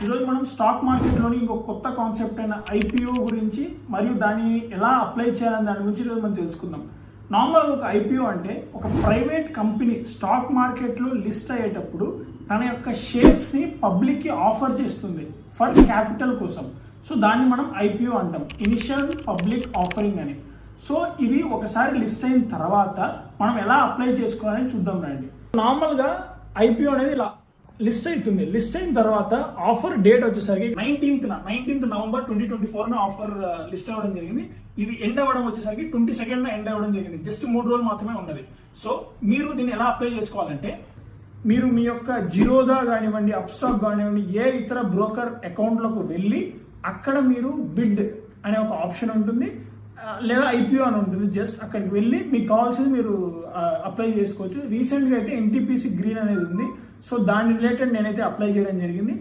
ఈరోజు మనం స్టాక్ మార్కెట్లోని ఇంకొక కొత్త కాన్సెప్ట్ అయిన ఐపీఓ గురించి మరియు దానిని ఎలా అప్లై చేయాలని దాని గురించి ఈరోజు మనం తెలుసుకుందాం. నార్మల్గా ఒక ఐపీఓ అంటే ఒక ప్రైవేట్ కంపెనీ స్టాక్ మార్కెట్లో లిస్ట్ అయ్యేటప్పుడు తన యొక్క షేర్స్ని పబ్లిక్కి ఆఫర్ చేస్తుంది ఫర్ క్యాపిటల్ కోసం. సో దాన్ని మనం ఐపీఓ అంటాం, ఇనిషియల్ పబ్లిక్ ఆఫరింగ్ అని. సో ఇది ఒకసారి లిస్ట్ అయిన తర్వాత మనం ఎలా అప్లై చేసుకోవాలని చూద్దాం రండి. నార్మల్గా ఐపీఓ అనేది ఇలా లిస్ట్ అవుతుంది. లిస్ట్ అయిన తర్వాత ఆఫర్ డేట్ వచ్చేసరికి 19th నవంబర్ 2024 ఆఫర్ లిస్ట్ అవ్వడం జరిగింది. ఇది ఎండ్ అవ్వడం వచ్చేసరికి 22nd ఎండ్ అవ్వడం జరిగింది. జస్ట్ 3 రోజులు మాత్రమే ఉన్నది. సో మీరు దీన్ని ఎలా అప్లై చేసుకోవాలంటే, మీరు మీ యొక్క జిరోదా కానివ్వండి, అప్స్టాక్ కానివ్వండి, ఏ ఇతర బ్రోకర్ అకౌంట్లకు వెళ్ళి అక్కడ మీరు బిడ్ అనే ఒక ఆప్షన్ ఉంటుంది, లేదా ఐపీఓ అని ఉంటుంది. జస్ట్ అక్కడికి వెళ్ళి మీకు కావాల్సింది మీరు అప్లై చేసుకోవచ్చు. రీసెంట్గా అయితే ఎన్టీపీసీ గ్రీన్ అనేది ఉంది. సో దాని రిలేటెడ్ నేనైతే అప్లై చేయడం జరిగింది.